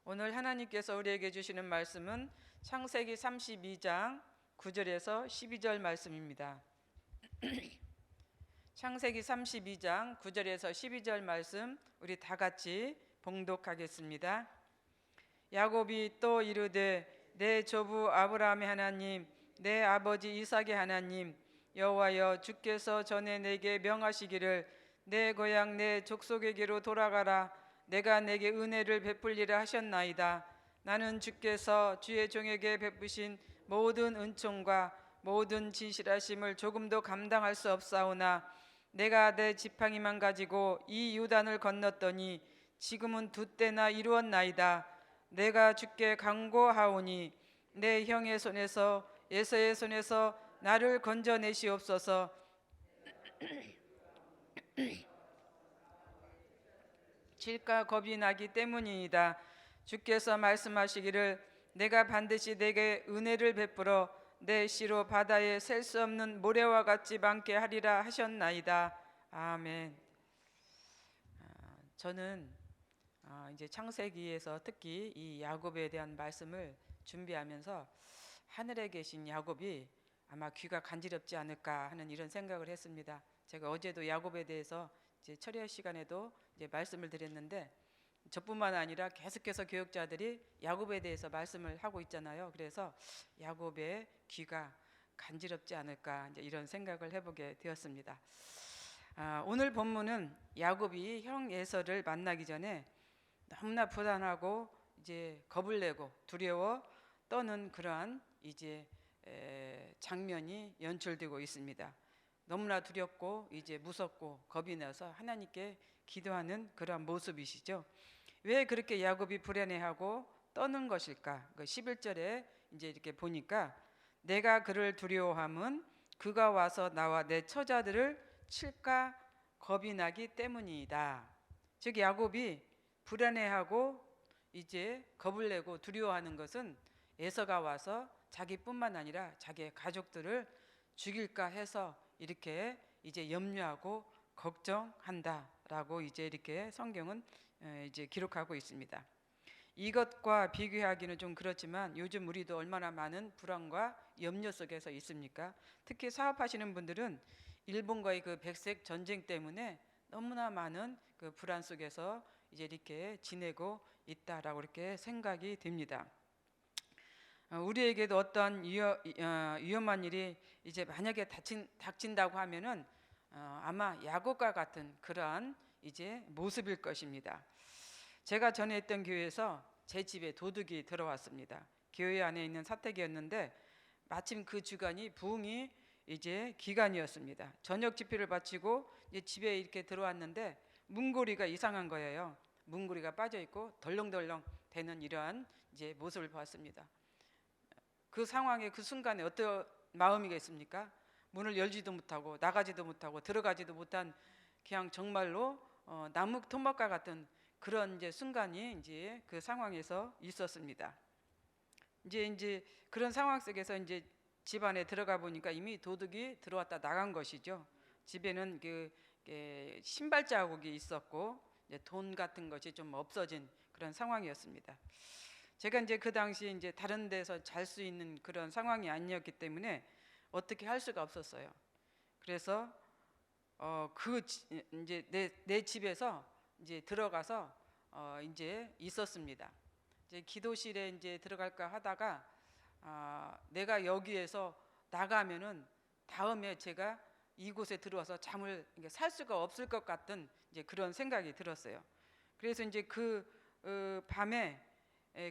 오늘 하나님께서 우리에게 주시는 말씀은 창세기 32장 9절에서 12절 말씀입니다. 창세기 32장 9절에서 12절 말씀 우리 다 같이 봉독하겠습니다. 야곱이 또 이르되 내 조부 아브라함의 하나님, 내 아버지 이삭의 하나님 여호와여, 주께서 전에 내게 명하시기를 내 고향 내 족속에게로 돌아가라. 내가 내게 은혜를 베풀리라 하셨나이다. 나는 주께서 주의 종에게 베푸신 모든 은총과 모든 진실하심을 조금도 감당할 수 없사오나 내가 내 지팡이만 가지고 이 요단을 건넜더니 지금은 두 때나 이루었나이다. 내가 주께 간구하오니 내 형의 손에서 에서의 손에서 나를 건져내시옵소서. 질까 겁이 나기 때문이다. 주께서 말씀하시기를 내가 반드시 내게 은혜를 베풀어 내 씨로 바다에 셀 수 없는 모래와 같이 많게 하리라 하셨나이다. 아멘. 저는 이제 창세기에서 특히 이 야곱에 대한 말씀을 준비하면서 하늘에 계신 야곱이 아마 귀가 간지럽지 않을까 하는 이런 생각을 했습니다. 제가 어제도 야곱에 대해서 이제 철야 시간에도 이제 말씀을 드렸는데 저뿐만 아니라 계속해서 교육자들이 야곱에 대해서 말씀을 하고 있잖아요. 그래서 야곱의 귀가 간지럽지 않을까 이제 이런 생각을 해보게 되었습니다. 오늘 본문은 야곱이 형 에서를 만나기 전에 너무나 불안하고 이제 겁을 내고 두려워 떠는 그러한 이제 장면이 연출되고 있습니다. 너무나 두렵고 이제 무섭고 겁이 나서 하나님께 기도하는 그러한 모습이시죠. 왜 그렇게 야곱이 불안해하고 떠는 것일까? 11절에 이제 이렇게 보니까 내가 그를 두려워함은 그가 와서 나와 내 처자들을 칠까 겁이 나기 때문이다. 즉 야곱이 불안해하고 이제 겁을 내고 두려워하는 것은 에서가 와서 자기뿐만 아니라 자기의 가족들을 죽일까 해서 이렇게 이제 염려하고 걱정한다라고 이제 이렇게 성경은 이제 기록하고 있습니다. 이것과 비교하기는 좀 그렇지만 요즘 우리도 얼마나 많은 불안과 염려 속에서 있습니까? 특히 사업하시는 분들은 일본과의 그 백색 전쟁 때문에 너무나 많은 그 불안 속에서 이제 이렇게 지내고 있다라고 이렇게 생각이 듭니다. 우리에게도 어떤 위험한 일이 이제 만약에 닥친다고 하면은 아마 야곱과 같은 그러한 이제 모습일 것입니다. 제가 전에 있던 교회에서 제 집에 도둑이 들어왔습니다. 교회 안에 있는 사택이었는데 마침 그 주간이 부흥이 이제 기간이었습니다. 저녁 집회를 마치고 이제 집에 이렇게 들어왔는데 문고리가 이상한 거예요. 문고리가 빠져 있고 덜렁덜렁 되는 이러한 이제 모습을 보았습니다. 그 상황에 그 순간에 어떤 마음이겠습니까? 문을 열지도 못하고 나가지도 못하고 들어가지도 못한 그냥 정말로 나무 토막과 같은 그런 이제 순간이 이제 그 상황에서 있었습니다. 이제 그런 상황 속에서 이제 집 안에 들어가 보니까 이미 도둑이 들어왔다 나간 것이죠. 집에는 그 신발 자국이 있었고 이제 돈 같은 것이 좀 없어진 그런 상황이었습니다. 제가 이제 그 당시 이제 다른 데서 잘 수 있는 그런 상황이 아니었기 때문에 어떻게 할 수가 없었어요. 그래서 이제 내 집에서 이제 들어가서 이제 있었습니다. 이제 기도실에 이제 들어갈까 하다가 내가 여기에서 나가면은 다음에 제가 이곳에 들어와서 잠을 살 수가 없을 것 같은 이제 그런 생각이 들었어요. 그래서 이제 그 밤에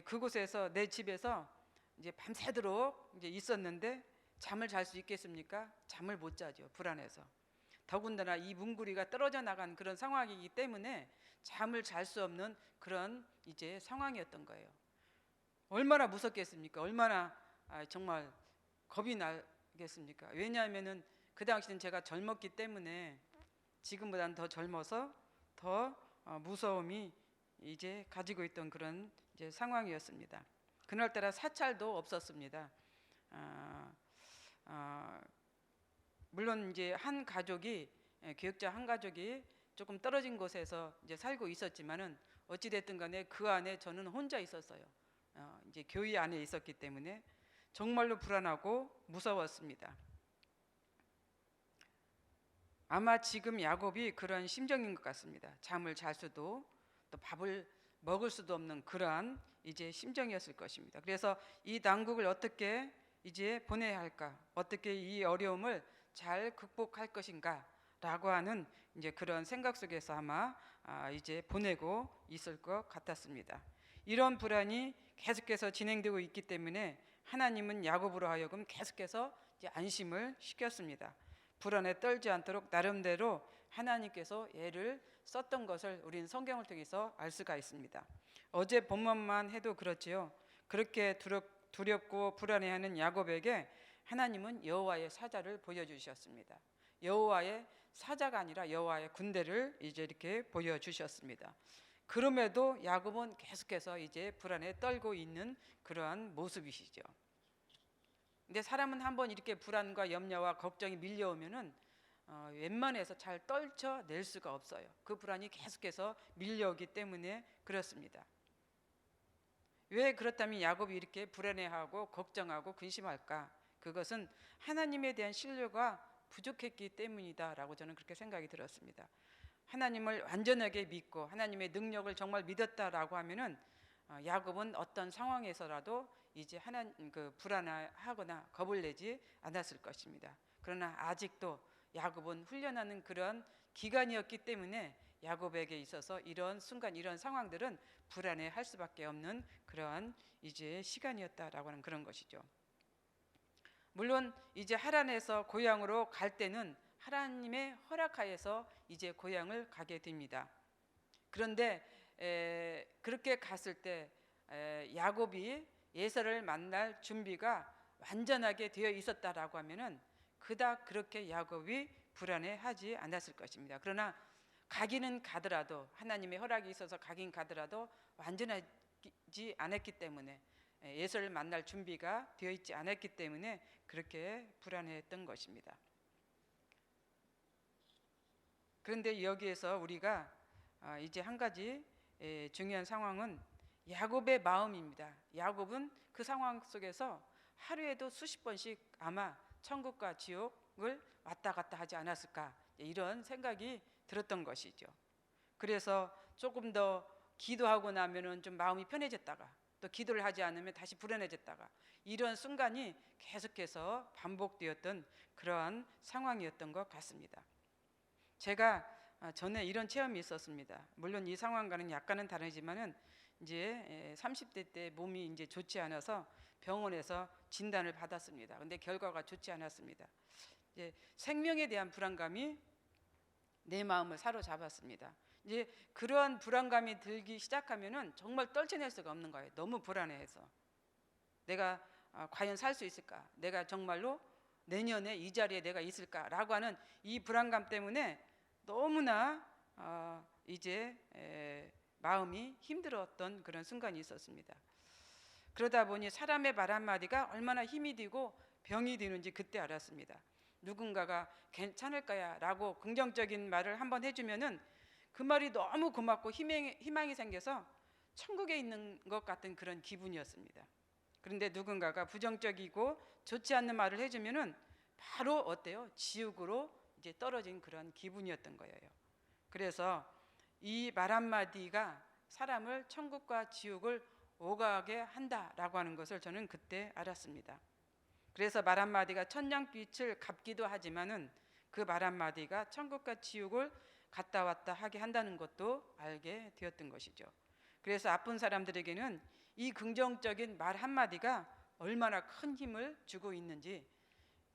그곳에서 내 집에서 이제 밤새도록 이제 있었는데 잠을 잘 수 있겠습니까? 잠을 못 자죠. 불안해서. 더군다나 이 문고리가 떨어져 나간 그런 상황이기 때문에 잠을 잘 수 없는 그런 이제 상황이었던 거예요. 얼마나 무섭겠습니까? 얼마나 정말 겁이 나겠습니까? 왜냐하면은 그 당시는 제가 젊었기 때문에 지금보다는 더 젊어서 더 무서움이 이제 가지고 있던 그런 이제 상황이었습니다. 그날따라 사찰도 없었습니다. 물론 이제 한 가족이 교육자 한 가족이 조금 떨어진 곳에서 이제 살고 있었지만은 어찌 됐든 간에 그 안에 저는 혼자 있었어요. 이제 교회 안에 있었기 때문에 정말로 불안하고 무서웠습니다. 아마 지금 야곱이 그런 심정인 것 같습니다. 잠을 잘 수도 또 밥을 먹을 수도 없는 그러한 이제 심정이었을 것입니다. 그래서 이 난국을 어떻게 이제 보내야 할까? 어떻게 이 어려움을 잘 극복할 것인가라고 하는 이제 그런 생각 속에서 아마 이제 보내고 있을 것 같았습니다. 이런 불안이 계속해서 진행되고 있기 때문에 하나님은 야곱으로 하여금 계속해서 이제 안심을 시켰습니다. 불안에 떨지 않도록 나름대로 하나님께서 애를 썼던 것을 우리는 성경을 통해서 알 수가 있습니다. 어제 본문만 해도 그렇지요. 그렇게 두렵고 불안해하는 야곱에게 하나님은 여호와의 사자를 보여주셨습니다. 여호와의 사자가 아니라 여호와의 군대를 이제 이렇게 보여주셨습니다. 그럼에도 야곱은 계속해서 이제 불안에 떨고 있는 그러한 모습이시죠. 근데 사람은 한번 이렇게 불안과 염려와 걱정이 밀려오면은 웬만해서 잘 떨쳐낼 수가 없어요. 그 불안이 계속해서 밀려오기 때문에 그렇습니다. 왜 그렇다면 야곱이 이렇게 불안해하고 걱정하고 근심할까? 그것은 하나님에 대한 신뢰가 부족했기 때문이다라고 저는 그렇게 생각이 들었습니다. 하나님을 완전하게 믿고 하나님의 능력을 정말 믿었다라고 하면은 야곱은 어떤 상황에서라도 이제 그 불안하거나 겁을 내지 않았을 것입니다. 그러나 아직도 야곱은 훈련하는 그런 기간이었기 때문에 야곱에게 있어서 이런 순간 이런 상황들은 불안해할 수밖에 없는 그러한 이제 시간이었다라고 하는 그런 것이죠. 물론 이제 하란에서 고향으로 갈 때는 하나님의 허락하에서 이제 고향을 가게 됩니다. 그런데 그렇게 갔을 때 야곱이 에서를 만날 준비가 완전하게 되어 있었다라고 하면은 그닥 그렇게 야곱이 불안해하지 않았을 것입니다. 그러나 가기는 가더라도 하나님의 허락이 있어서 가긴 가더라도 완전하지 않았기 때문에 에서를 만날 준비가 되어 있지 않았기 때문에 그렇게 불안해했던 것입니다. 그런데 여기에서 우리가 이제 한 가지 중요한 상황은 야곱의 마음입니다. 야곱은 그 상황 속에서 하루에도 수십 번씩 아마 천국과 지옥을 왔다 갔다 하지 않았을까 이런 생각이 들었던 것이죠. 그래서 조금 더 기도하고 나면은 좀 마음이 편해졌다가 또 기도를 하지 않으면 다시 불안해졌다가 이런 순간이 계속해서 반복되었던 그러한 상황이었던 것 같습니다. 제가 전에 이런 체험이 있었습니다. 물론 이 상황과는 약간은 다르지만은 이제 30대 때 몸이 이제 좋지 않아서 병원에서 진단을 받았습니다. 근데 결과가 좋지 않았습니다. 이제 생명에 대한 불안감이 내 마음을 사로잡았습니다. 이제 그러한 불안감이 들기 시작하면은 정말 떨쳐낼 수가 없는 거예요. 너무 불안해서 내가 과연 살 수 있을까? 내가 정말로 내년에 이 자리에 내가 있을까라고 하는 이 불안감 때문에 너무나 이제 마음이 힘들었던 그런 순간이 있었습니다. 그러다 보니 사람의 말 한마디가 얼마나 힘이 되고 병이 되는지 그때 알았습니다. 누군가가 괜찮을까야 라고 긍정적인 말을 한번 해주면은 그 말이 너무 고맙고 희망이 생겨서 천국에 있는 것 같은 그런 기분이었습니다. 그런데 누군가가 부정적이고 좋지 않는 말을 해주면은 바로 어때요? 지옥으로 이제 떨어진 그런 기분이었던 거예요. 그래서 이 말 한마디가 사람을 천국과 지옥을 오가게 한다라고 하는 것을 저는 그때 알았습니다. 그래서 말 한마디가 천냥빛을 갚기도 하지만은 그 말 한마디가 천국과 지옥을 갔다 왔다 하게 한다는 것도 알게 되었던 것이죠. 그래서 아픈 사람들에게는 이 긍정적인 말 한마디가 얼마나 큰 힘을 주고 있는지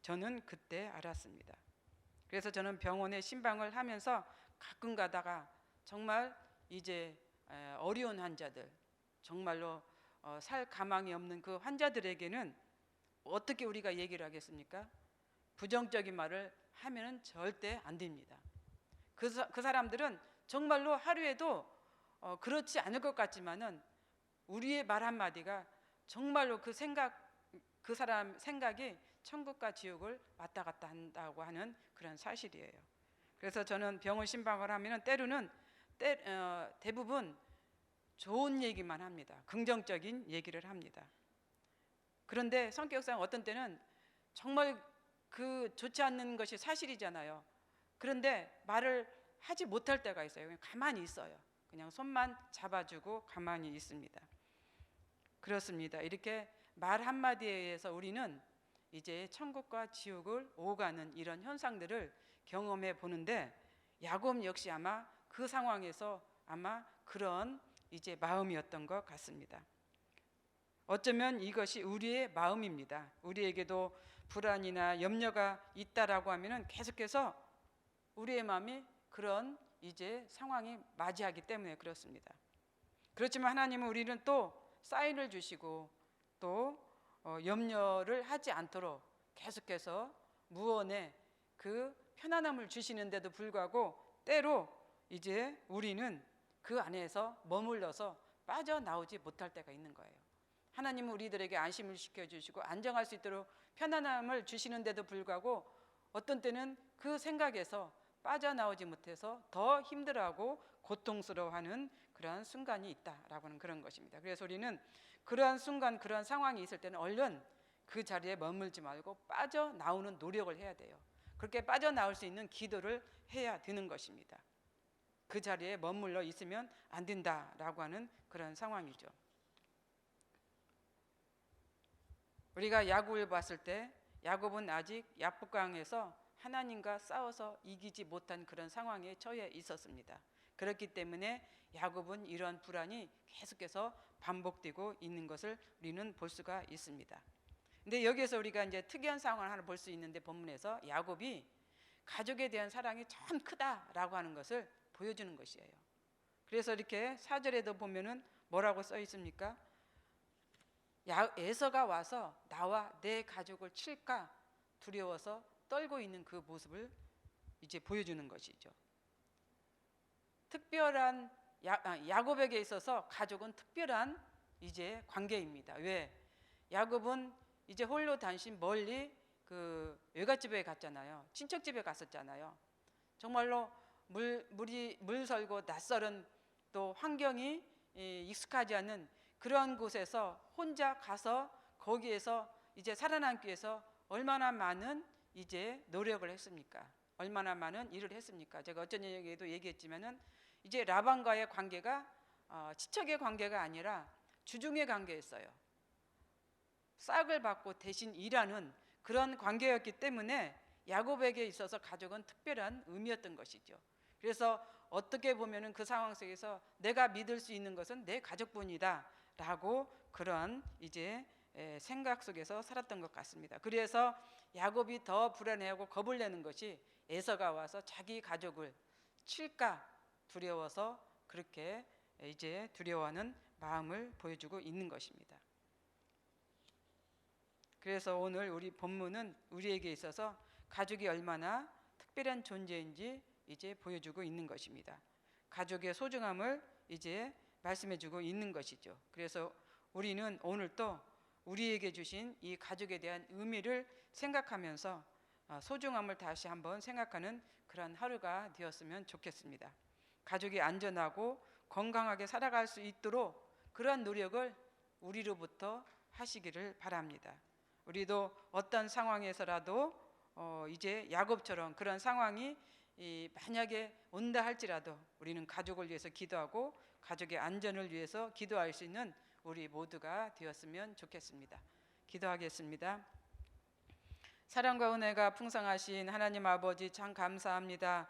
저는 그때 알았습니다. 그래서 저는 병원에 신방을 하면서 가끔 가다가 정말 이제 어려운 환자들, 정말로 살 가망이 없는 그 환자들에게는 어떻게 우리가 얘기를 하겠습니까? 부정적인 말을 하면은 절대 안 됩니다. 그 사람들은 정말로 하루에도 그렇지 않을 것 같지만은 우리의 말 한마디가 정말로 그 사람 생각이 천국과 지옥을 왔다 갔다 한다고 하는 그런 사실이에요. 그래서 저는 병원 신방을 하면은 때로는 대부분 좋은 얘기만 합니다. 긍정적인 얘기를 합니다. 그런데 성격상 어떤 때는 정말 그 좋지 않는 것이 사실이잖아요. 그런데 말을 하지 못할 때가 있어요. 그냥 가만히 있어요. 그냥 손만 잡아주고 가만히 있습니다. 그렇습니다. 이렇게 말 한마디에 의해서 우리는 이제 천국과 지옥을 오가는 이런 현상들을 경험해 보는데, 야곱 역시 아마 그 상황에서 아마 그런 이제 마음이었던 것 같습니다. 어쩌면 이것이 우리의 마음입니다. 우리에게도 불안이나 염려가 있다라고 하면은 계속해서 우리의 마음이 그런 이제 상황이 맞이하기 때문에 그렇습니다. 그렇지만 하나님은 우리는 또 사인을 주시고 또 염려를 하지 않도록 계속해서 무언의 그 편안함을 주시는데도 불구하고 때로 이제 우리는 그 안에서 머물러서 빠져나오지 못할 때가 있는 거예요. 하나님은 우리들에게 안심을 시켜주시고 안정할 수 있도록 편안함을 주시는데도 불구하고 어떤 때는 그 생각에서 빠져나오지 못해서 더 힘들어하고 고통스러워하는 그러한 순간이 있다라고 하는 그런 것입니다. 그래서 우리는 그러한 순간, 그러한 상황이 있을 때는 얼른 그 자리에 머물지 말고 빠져나오는 노력을 해야 돼요. 그렇게 빠져나올 수 있는 기도를 해야 되는 것입니다. 그 자리에 머물러 있으면 안 된다라고 하는 그런 상황이죠. 우리가 야곱을 봤을 때 야곱은 아직 야복강에서 하나님과 싸워서 이기지 못한 그런 상황에 처해 있었습니다. 그렇기 때문에 야곱은 이러한 불안이 계속해서 반복되고 있는 것을 우리는 볼 수가 있습니다. 근데 여기에서 우리가 이제 특이한 상황을 하나 볼 수 있는데, 본문에서 야곱이 가족에 대한 사랑이 참 크다라고 하는 것을 보여주는 것이에요. 그래서 이렇게 4절에도 보면은 뭐라고 써 있습니까? 에서가 와서 나와 내 가족을 칠까 두려워서 떨고 있는 그 모습을 이제 보여주는 것이죠. 특별한 야곱에게 있어서 가족은 특별한 이제 관계입니다. 왜? 야곱은 이제 홀로 단신 멀리 그 외갓집에 갔잖아요. 친척집에 갔었잖아요. 정말로 물설고 낯설은 또 환경이 익숙하지 않은 그런 곳에서 혼자 가서 거기에서 이제 살아남기 위해서 얼마나 많은 이제 노력을 했습니까? 얼마나 많은 일을 했습니까? 제가 어쩐 얘기에도 얘기했지만은 이제 라반과의 관계가 친척의 관계가 아니라 주중의 관계였어요. 싹을 받고 대신 일하는 그런 관계였기 때문에 야곱에게 있어서 가족은 특별한 의미였던 것이죠. 그래서 어떻게 보면은 그 상황 속에서 내가 믿을 수 있는 것은 내 가족뿐이다라고 그런 이제 생각 속에서 살았던 것 같습니다. 그래서 야곱이 더 불안해하고 겁을 내는 것이 에서가 와서 자기 가족을 칠까 두려워서 그렇게 이제 두려워하는 마음을 보여주고 있는 것입니다. 그래서 오늘 우리 본문은 우리에게 있어서 가족이 얼마나 특별한 존재인지 이제 보여주고 있는 것입니다. 가족의 소중함을 이제 말씀해주고 있는 것이죠. 그래서 우리는 오늘 또 우리에게 주신 이 가족에 대한 의미를 생각하면서 소중함을 다시 한번 생각하는 그런 하루가 되었으면 좋겠습니다. 가족이 안전하고 건강하게 살아갈 수 있도록 그런 노력을 우리로부터 하시기를 바랍니다. 우리도 어떤 상황에서라도 이제 야곱처럼 그런 상황이 만약에 온다 할지라도 우리는 가족을 위해서 기도하고 가족의 안전을 위해서 기도할 수 있는 우리 모두가 되었으면 좋겠습니다. 기도하겠습니다. 사랑과 은혜가 풍성하신 하나님 아버지, 참 감사합니다.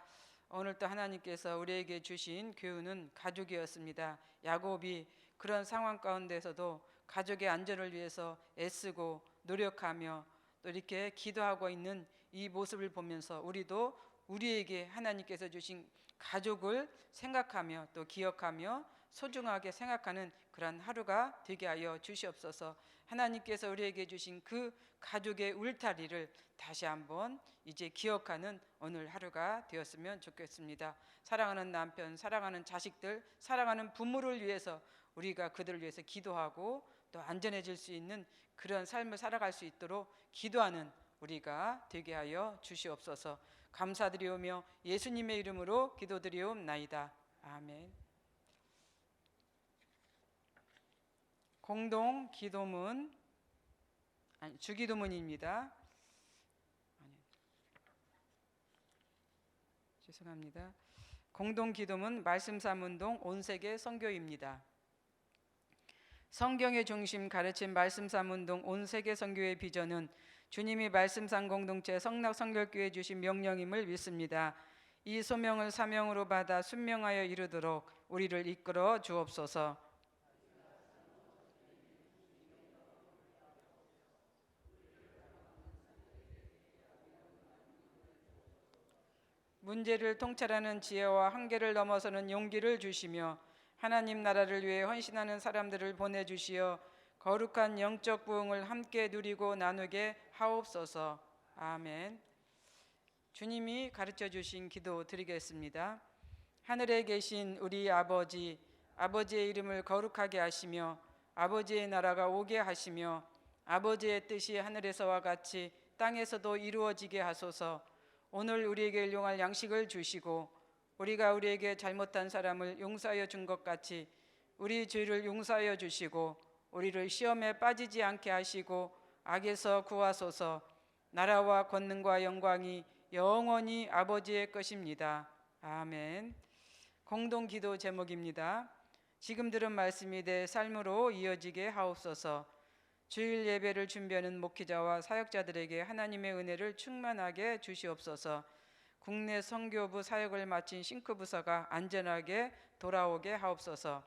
오늘도 하나님께서 우리에게 주신 교훈은 가족이었습니다. 야곱이 그런 상황 가운데서도 가족의 안전을 위해서 애쓰고 노력하며 또 이렇게 기도하고 있는 이 모습을 보면서 우리도 우리에게 하나님께서 주신 가족을 생각하며 또 기억하며 소중하게 생각하는 그런 하루가 되게 하여 주시옵소서. 하나님께서 우리에게 주신 그 가족의 울타리를 다시 한번 이제 기억하는 오늘 하루가 되었으면 좋겠습니다. 사랑하는 남편, 사랑하는 자식들, 사랑하는 부모를 위해서 우리가 그들을 위해서 기도하고 또 안전해질 수 있는 그런 삶을 살아갈 수 있도록 기도하는 우리가 되게 하여 주시옵소서. 감사드리오며 예수님의 이름으로 기도드리옵나이다. 아멘. 공동 기도문, 주기도문입니다. 죄송합니다. 공동 기도문 말씀 삼운동 온세계 선교입니다. 성경의 중심 가르침 말씀 삼운동 온세계 선교의 비전은 주님이 말씀상 공동체 성락 성결교회에 주신 명령임을 믿습니다. 이 소명을 사명으로 받아 순명하여 이루도록 우리를 이끌어 주옵소서. 문제를 통찰하는 지혜와 한계를 넘어서는 용기를 주시며 하나님 나라를 위해 헌신하는 사람들을 보내주시어 거룩한 영적 부흥을 함께 누리고 나누게 하옵소서. 아멘. 주님이 가르쳐 주신 기도 드리겠습니다. 하늘에 계신 우리 아버지, 아버지의 이름을 거룩하게 하시며 아버지의 나라가 오게 하시며 아버지의 뜻이 하늘에서와 같이 땅에서도 이루어지게 하소서. 오늘 우리에게 일용할 양식을 주시고 우리가 우리에게 잘못한 사람을 용서하여 준 것 같이 우리 죄를 용서하여 주시고 우리를 시험에 빠지지 않게 하시고 악에서 구하소서. 나라와 권능과 영광이 영원히 아버지의 것입니다. 아멘. 공동 기도 제목입니다. 지금 들은 말씀이 내 삶으로 이어지게 하옵소서. 주일 예배를 준비하는 목회자와 사역자들에게 하나님의 은혜를 충만하게 주시옵소서. 국내 선교부 사역을 마친 싱크부서가 안전하게 돌아오게 하옵소서.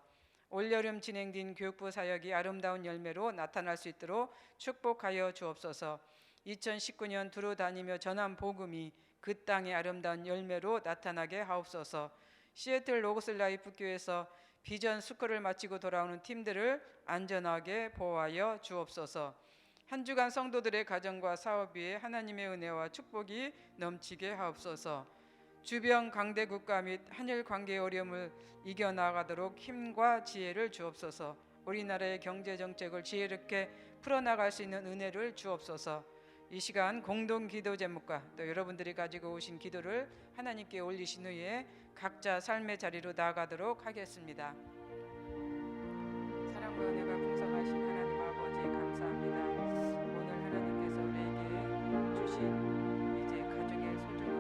올여름 진행된 교육부 사역이 아름다운 열매로 나타날 수 있도록 축복하여 주옵소서. 2019년 두루 다니며 전한 복음이 그 땅의 아름다운 열매로 나타나게 하옵소서. 시애틀 로고스 라이프 교회에서 비전 스쿨을 마치고 돌아오는 팀들을 안전하게 보호하여 주옵소서. 한 주간 성도들의 가정과 사업 위에 하나님의 은혜와 축복이 넘치게 하옵소서. 주변 강대국가 및 한일 관계의 어려움을 이겨나가도록 힘과 지혜를 주옵소서. 우리나라의 경제 정책을 지혜롭게 풀어나갈 수 있는 은혜를 주옵소서. 이 시간 공동 기도 제목과 또 여러분들이 가지고 오신 기도를 하나님께 올리신 후에 각자 삶의 자리로 나아가도록 하겠습니다. 사랑과 은혜가 풍성하신 하나님 아버지 감사합니다. 오늘 하나님께서 우리에게 주신 이제 가족의 소중함,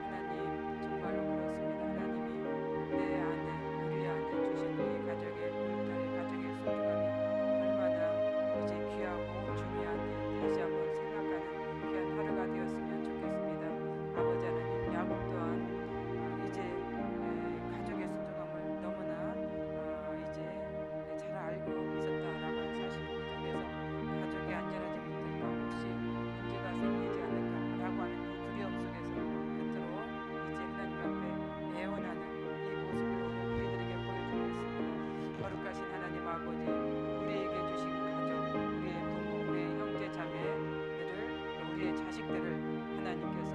하나님 정말로 그렇습니다. 하나님이 내 안에 우리 안에 주신 이 가족의 울타리, 가족의 소중함이 얼마나 이제 귀하고 중요한지 다시 한번 생각하는 귀한 하루가 되었으면 좋겠습니다. 아버지 하나님, 야곱 또한 이제 가족의 소중함을 너무나 이제 잘 알고 있었다라고 하는 사실입니다. 그래서 가족이 안전하지 못할까, 혹시 문제가 생기지 않을까라고 하는 이 두려움 속에서 끝으로 이제 하나님 앞에 애원하는 이 모습을 오늘 우리들에게 보여주고 있습니다. 거룩하신 하나님 아버지, 우리에게 주신 가족, 우리의 부모, 우리의 형제 자매들을, 또 우리의 자식들을 하나님께서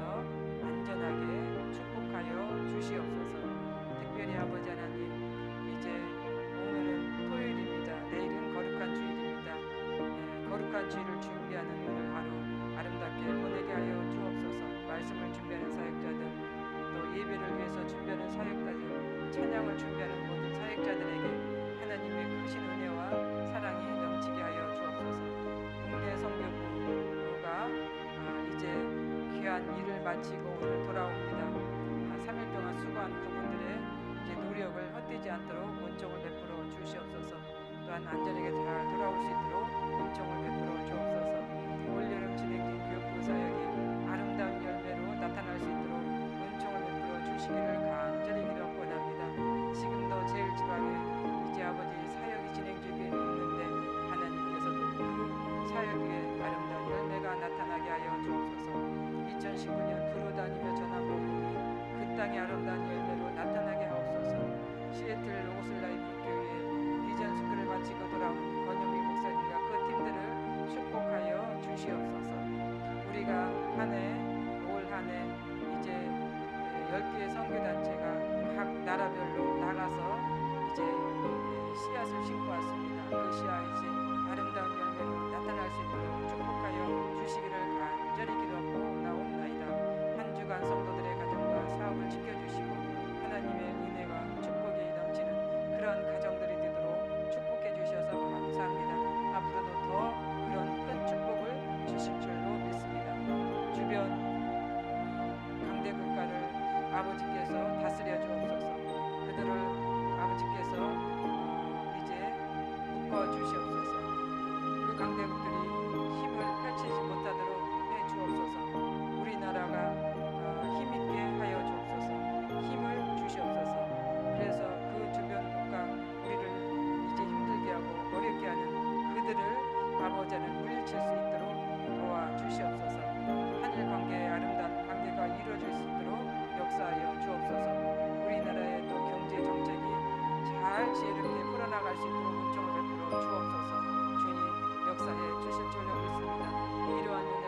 안전하게 축복하여 주시옵소서. 특별히 아버지 하나님, 이제 오늘은 토요일입니다. 내일은 거룩한 주일입니다. 거룩한 주일을 준비하는 오늘 하루 아름답게 보내게 하여 주옵소서. 말씀을 준비하는 사역자들, 또 예배를 위해서 준비하는 사역자들, 찬양을 준비하는 모든 사역자들에게 하나님의 크신 은혜와 사랑이 넘치게 하여 주옵소서. 국내 선교부가 이제 귀한 일을 마치고 오늘 돌아옵니다. 3일 동안 수고한 그분들의 이제 노력을 헛되지 않도록 은총을 베풀어 주시옵소서. 또한 안전하게 잘 돌아올 수 있도록 은총을 베풀어 주옵소서. 올여름 진행된 교육부 사역이 아름다운 열매로 나타날 수 있도록 은총을 베풀어 주시기를 간절히 기도하고 원합니다. 지금도 제일지방에 이제 아버지 사역이 진행 중에 있는데 하나님께서도 그 사역의 아름다운 열매가 나타나게 하여 주옵소서. 2019년 두루 다니며 전한 복음이 그 땅의 아름다운 열매로 나타나게 하옵소서. 시애틀 로고스 라이프 교회 비전 스쿨을 마치고 돌아온 권영미 목사님과 그 팀들을 축복하여 주시옵소서. 우리가 올 한 해 이제 10개의 선교단체가 각 나라별로 나가서 이제 씨앗을 심고 왔습니다. 그 씨앗이 아름다운 열매로 나타날 수 있도록 축복하여 주시기를 간절히 기도하고 나옵나이다. 한 주간 성도들 지혜롭게 풀어나갈 수 있도록 은총을 베풀어 주옵소서. 주님 역사해 주실 줄로 믿습니다. 이러한